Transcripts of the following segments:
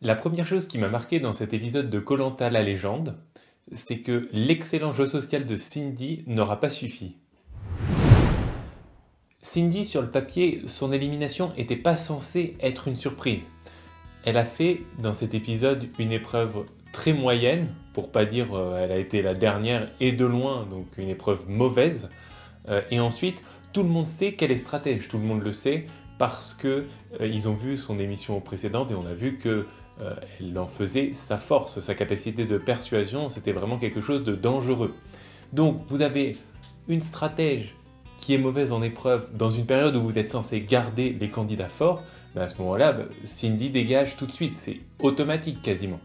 La première chose qui m'a marqué dans cet épisode de koh la légende, c'est que l'excellent jeu social de Cindy n'aura pas suffi. Cindy, sur le papier, son élimination n'était pas censée être une surprise. Elle a fait, dans cet épisode, une épreuve très moyenne, pour pas dire elle a été la dernière et de loin, donc une épreuve mauvaise. Et ensuite, tout le monde sait qu'elle est stratège, tout le monde le sait, parce que ils ont vu son émission précédente et on a vu que elle en faisait sa force, sa capacité de persuasion, c'était vraiment quelque chose de dangereux. Donc vous avez une stratège qui est mauvaise en épreuve dans une période où vous êtes censé garder les candidats forts, à ce moment-là, Cindy dégage tout de suite, c'est automatique quasiment.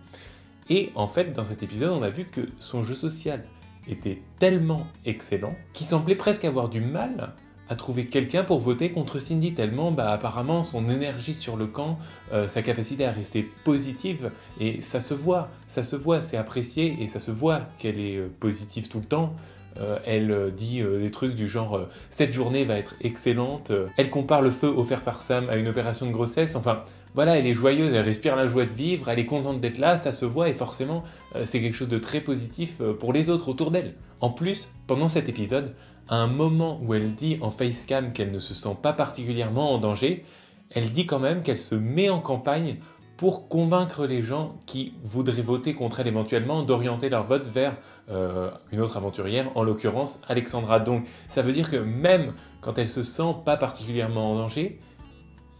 Et en fait, dans cet épisode, on a vu que son jeu social était tellement excellent qu'il semblait presque avoir du mal à trouver quelqu'un pour voter contre Cindy, tellement apparemment son énergie sur le camp, sa capacité à rester positive, et ça se voit, c'est apprécié, et ça se voit qu'elle est positive tout le temps. Elle dit des trucs du genre cette journée va être excellente, elle compare le feu offert par Sam à une opération de grossesse, enfin voilà, elle est joyeuse, elle respire la joie de vivre, elle est contente d'être là, ça se voit et forcément c'est quelque chose de très positif pour les autres autour d'elle. En plus, pendant cet épisode, à un moment où elle dit en facecam qu'elle ne se sent pas particulièrement en danger, elle dit quand même qu'elle se met en campagne pour convaincre les gens qui voudraient voter contre elle éventuellement d'orienter leur vote vers une autre aventurière, en l'occurrence Alexandra. Donc ça veut dire que même quand elle se sent pas particulièrement en danger,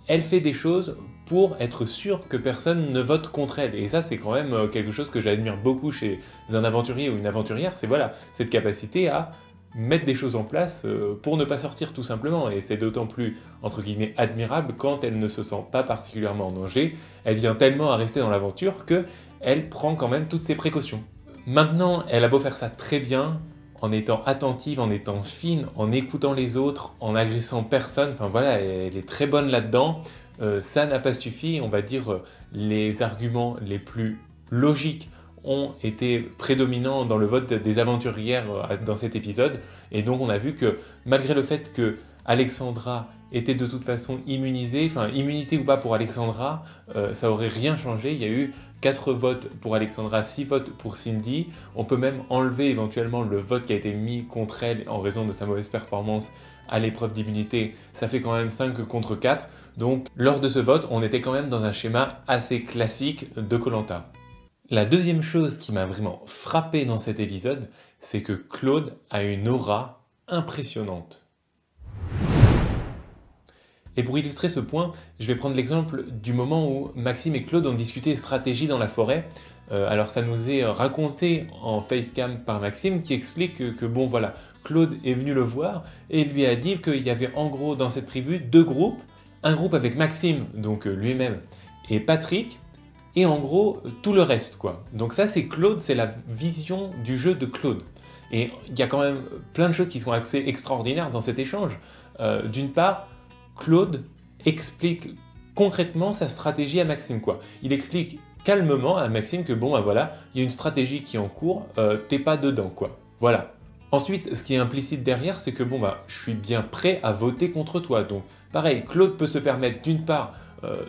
elle fait des choses pour être sûre que personne ne vote contre elle. Et ça, c'est quand même quelque chose que j'admire beaucoup chez un aventurier ou une aventurière, c'est voilà, cette capacité à mettre des choses en place pour ne pas sortir tout simplement, et c'est d'autant plus entre guillemets admirable quand elle ne se sent pas particulièrement en danger, elle vient tellement à rester dans l'aventure que elle prend quand même toutes ses précautions. Maintenant, elle a beau faire ça très bien, en étant attentive, en étant fine, en écoutant les autres, en agressant personne, enfin voilà, elle est très bonne là-dedans, ça n'a pas suffi, on va dire les arguments les plus logiques ont été prédominants dans le vote des aventurières dans cet épisode, et donc on a vu que malgré le fait que Alexandra était de toute façon immunisée, enfin immunité ou pas pour Alexandra, ça aurait rien changé, il y a eu 4 votes pour Alexandra, 6 votes pour Cindy, on peut même enlever éventuellement le vote qui a été mis contre elle en raison de sa mauvaise performance à l'épreuve d'immunité, ça fait quand même 5 contre 4, donc lors de ce vote, on était quand même dans un schéma assez classique de koh. La deuxième chose qui m'a vraiment frappé dans cet épisode, c'est que Claude a une aura impressionnante. Et pour illustrer ce point, je vais prendre l'exemple du moment où Maxime et Claude ont discuté stratégie dans la forêt. Alors ça nous est raconté en facecam par Maxime qui explique que bon voilà, Claude est venu le voir et lui a dit qu'il y avait en gros dans cette tribu 2 groupes. Un groupe avec Maxime, donc lui-même, et Patrick, et en gros tout le reste quoi. Donc ça c'est Claude, c'est la vision du jeu de Claude. Et il y a quand même plein de choses qui sont assez extraordinaires dans cet échange. D'une part, Claude explique concrètement sa stratégie à Maxime quoi. Il explique calmement à Maxime que bon voilà, il y a une stratégie qui est en cours, t'es pas dedans quoi. Voilà. Ensuite, ce qui est implicite derrière, c'est que bon je suis bien prêt à voter contre toi. Donc pareil, Claude peut se permettre d'une part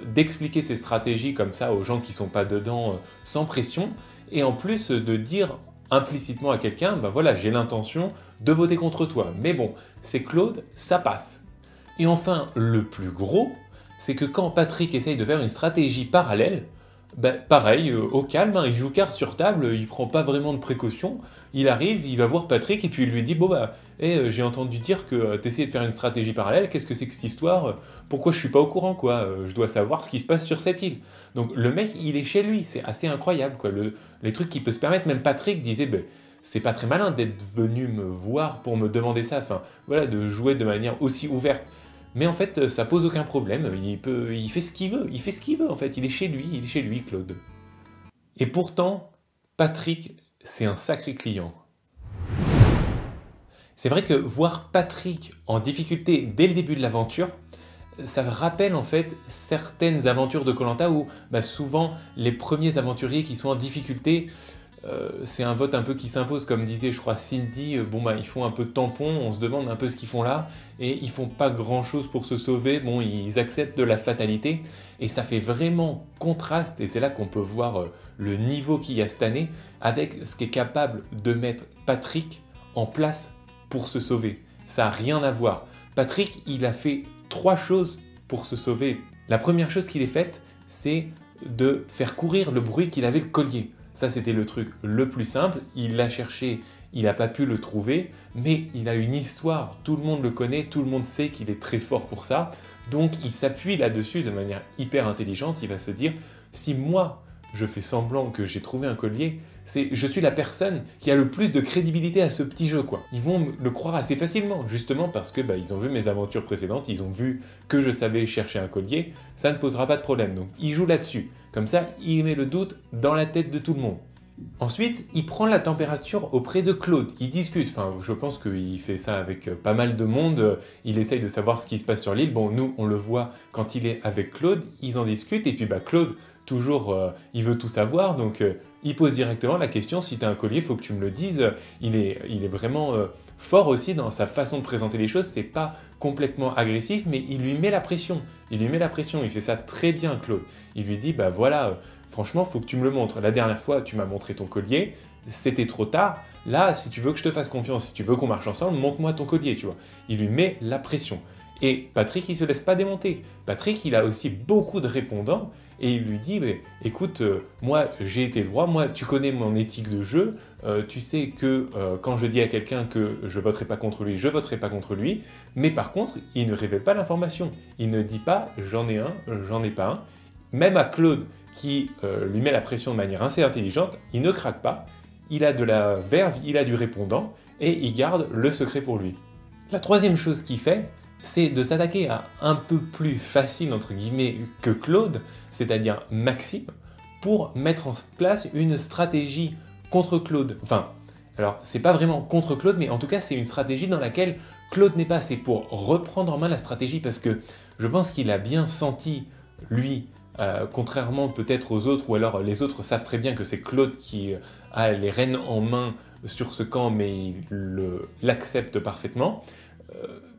d'expliquer ses stratégies comme ça aux gens qui sont pas dedans sans pression, et en plus de dire implicitement à quelqu'un, voilà, j'ai l'intention de voter contre toi, mais bon, c'est Claude, ça passe. Et enfin, le plus gros, c'est que quand Patrick essaye de faire une stratégie parallèle, pareil, au calme, il joue carte sur table, il prend pas vraiment de précautions, il arrive, il va voir Patrick et puis il lui dit j'ai entendu dire que t'essayais de faire une stratégie parallèle, qu'est-ce que c'est que cette histoire? Pourquoi je suis pas au courant quoi? Je dois savoir ce qui se passe sur cette île. Donc le mec, il est chez lui, c'est assez incroyable quoi, les trucs qu'il peut se permettre, même Patrick disait c'est pas très malin d'être venu me voir pour me demander ça, enfin voilà, de jouer de manière aussi ouverte. Mais en fait, ça pose aucun problème, il fait ce qu'il veut, en fait, il est chez lui, Claude. Et pourtant, Patrick, c'est un sacré client. C'est vrai que voir Patrick en difficulté dès le début de l'aventure, ça rappelle en fait certaines aventures de koh où souvent les premiers aventuriers qui sont en difficulté, c'est un vote un peu qui s'impose, comme disait, je crois, Cindy, bon bah ils font un peu de tampon, on se demande un peu ce qu'ils font là, et ils font pas grand chose pour se sauver, bon ils acceptent de la fatalité, et ça fait vraiment contraste, et c'est là qu'on peut voir le niveau qu'il y a cette année, avec ce qu'est capable de mettre Patrick en place pour se sauver. Ça n'a rien à voir. Patrick, il a fait 3 choses pour se sauver. La première chose qu'il ait faite, c'est de faire courir le bruit qu'il avait le collier. Ça, c'était le truc le plus simple. Il l'a cherché, il n'a pas pu le trouver, mais il a une histoire. Tout le monde le connaît, tout le monde sait qu'il est très fort pour ça. Donc, il s'appuie là-dessus de manière hyper intelligente. Il va se dire, si moi, je fais semblant que j'ai trouvé un collier, je suis la personne qui a le plus de crédibilité à ce petit jeu, quoi. Ils vont le croire assez facilement, justement parce que ils ont vu mes aventures précédentes, ils ont vu que je savais chercher un collier, ça ne posera pas de problème. Donc il joue là-dessus. Comme ça, il met le doute dans la tête de tout le monde. Ensuite, il prend la température auprès de Claude. Il discute, enfin je pense qu'il fait ça avec pas mal de monde, il essaye de savoir ce qui se passe sur l'île. Bon, nous on le voit quand il est avec Claude, ils en discutent, et puis Claude, toujours, il veut tout savoir, donc il pose directement la question, si tu as un collier, il faut que tu me le dises. Il est vraiment fort aussi dans sa façon de présenter les choses, c'est pas complètement agressif, mais il lui met la pression. Il fait ça très bien Claude. Il lui dit, voilà, franchement, il faut que tu me le montres. La dernière fois, tu m'as montré ton collier, c'était trop tard. Là, si tu veux que je te fasse confiance, si tu veux qu'on marche ensemble, montre-moi ton collier, tu vois. Il lui met la pression. Et Patrick, il ne se laisse pas démonter. Patrick, il a aussi beaucoup de répondants et il lui dit, écoute, moi j'ai été droit, moi tu connais mon éthique de jeu, tu sais que quand je dis à quelqu'un que je voterai pas contre lui, je voterai pas contre lui, mais par contre, il ne révèle pas l'information. Il ne dit pas, j'en ai un, j'en ai pas un. Même à Claude, qui lui met la pression de manière assez intelligente, il ne craque pas, il a de la verve, il a du répondant, et il garde le secret pour lui. La troisième chose qu'il fait, c'est de s'attaquer à un peu plus facile, entre guillemets, que Claude, c'est-à-dire Maxime, pour mettre en place une stratégie contre Claude. Enfin, alors, c'est pas vraiment contre Claude, mais en tout cas, c'est une stratégie dans laquelle Claude n'est pas. C'est pour reprendre en main la stratégie, parce que je pense qu'il a bien senti, lui, contrairement peut-être aux autres, ou alors les autres savent très bien que c'est Claude qui a les rênes en main sur ce camp, mais il l'accepte parfaitement.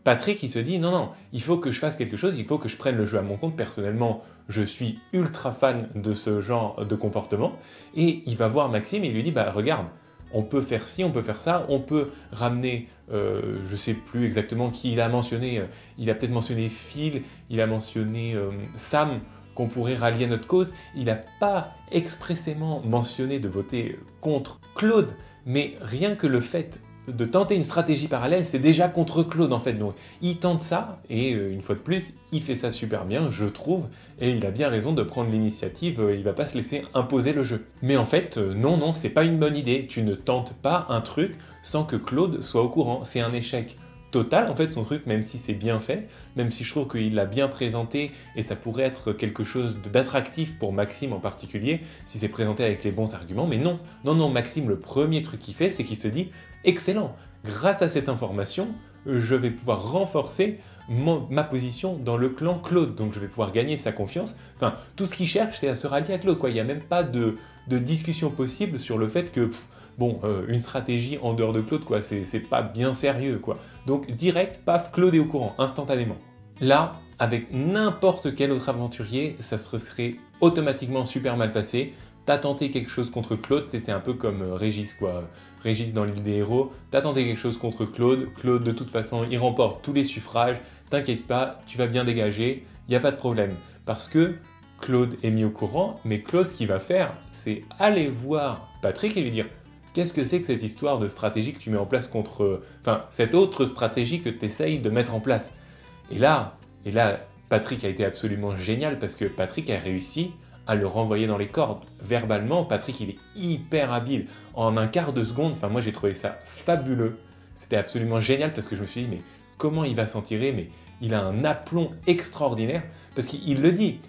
Patrick, il se dit, non, il faut que je fasse quelque chose, il faut que je prenne le jeu à mon compte. Personnellement, je suis ultra fan de ce genre de comportement. Et il va voir Maxime et il lui dit, regarde, on peut faire ci, on peut faire ça, on peut ramener, je sais plus exactement qui il a mentionné, il a peut-être mentionné Phil, il a mentionné Sam, qu'on pourrait rallier à notre cause. Il n'a pas expressément mentionné de voter contre Claude, mais rien que le fait de tenter une stratégie parallèle, c'est déjà contre Claude en fait. Donc il tente ça, et une fois de plus, il fait ça super bien, je trouve, et il a bien raison de prendre l'initiative, il va pas se laisser imposer le jeu. Mais en fait, non, c'est pas une bonne idée, tu ne tentes pas un truc sans que Claude soit au courant, c'est un échec total en fait son truc, même si c'est bien fait, même si je trouve qu'il l'a bien présenté, et ça pourrait être quelque chose d'attractif pour Maxime en particulier, si c'est présenté avec les bons arguments, mais non, Maxime, le premier truc qu'il fait, c'est qu'il se dit, excellent, grâce à cette information, je vais pouvoir renforcer ma position dans le clan Claude, donc je vais pouvoir gagner sa confiance. Enfin, tout ce qu'il cherche, c'est à se rallier à Claude, quoi. Il n'y a même pas de discussion possible sur le fait que, une stratégie en dehors de Claude, quoi, c'est pas bien sérieux, quoi. Donc direct, paf, Claude est au courant, instantanément. Là, avec n'importe quel autre aventurier, ça se serait automatiquement super mal passé. T'as tenté quelque chose contre Claude, c'est un peu comme Régis, quoi. Régis dans l'île des héros, t'as tenté quelque chose contre Claude, Claude de toute façon il remporte tous les suffrages, t'inquiète pas, tu vas bien dégager, il n'y a pas de problème. Parce que Claude est mis au courant, mais Claude ce qu'il va faire, c'est aller voir Patrick et lui dire, qu'est-ce que c'est que cette histoire de stratégie que tu mets en place contre... Enfin, cette autre stratégie que tu essayes de mettre en place. Et là, Patrick a été absolument génial, parce que Patrick a réussi à le renvoyer dans les cordes. Verbalement, Patrick, il est hyper habile. En un quart de seconde, enfin moi j'ai trouvé ça fabuleux. C'était absolument génial, parce que je me suis dit, mais comment il va s'en tirer? Mais il a un aplomb extraordinaire, parce qu'il le dit,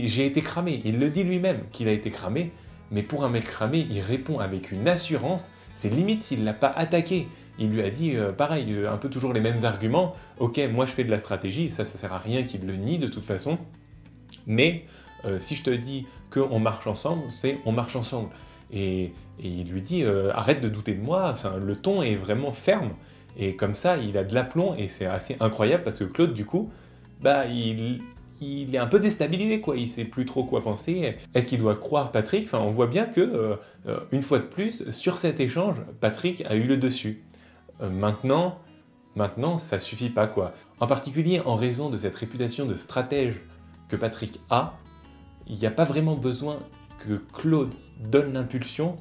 j'ai été cramé. Il le dit lui-même qu'il a été cramé, mais pour un mec cramé, il répond avec une assurance, c'est limite s'il ne l'a pas attaqué. Il lui a dit, pareil, un peu toujours les mêmes arguments, ok, moi je fais de la stratégie, ça sert à rien qu'il le nie de toute façon, mais si je te dis qu'on marche ensemble, c'est on marche ensemble. et il lui dit arrête de douter de moi, enfin, le ton est vraiment ferme. Et comme ça, il a de l'aplomb et c'est assez incroyable parce que Claude, du coup, bah, il est un peu déstabilisé, quoi. Il sait plus trop quoi penser. Est-ce qu'il doit croire Patrick? Enfin, on voit bien que, une fois de plus, sur cet échange, Patrick a eu le dessus. Maintenant, ça suffit pas, quoi. En particulier, en raison de cette réputation de stratège que Patrick a, il n'y a pas vraiment besoin que Claude donne l'impulsion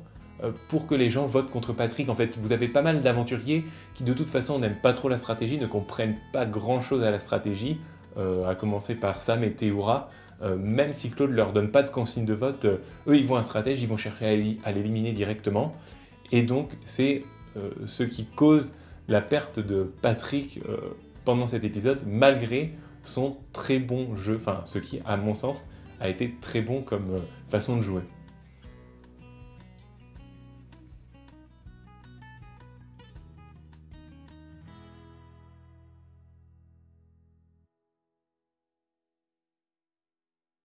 pour que les gens votent contre Patrick. En fait, vous avez pas mal d'aventuriers qui de toute façon n'aiment pas trop la stratégie, ne comprennent pas grand-chose à la stratégie, à commencer par Sam et Théoura. Même si Claude leur donne pas de consigne de vote, eux ils voient un stratège, ils vont chercher à l'éliminer directement. Et donc c'est ce qui cause la perte de Patrick pendant cet épisode, malgré son très bon jeu, enfin ce qui, à mon sens, a été très bon comme façon de jouer.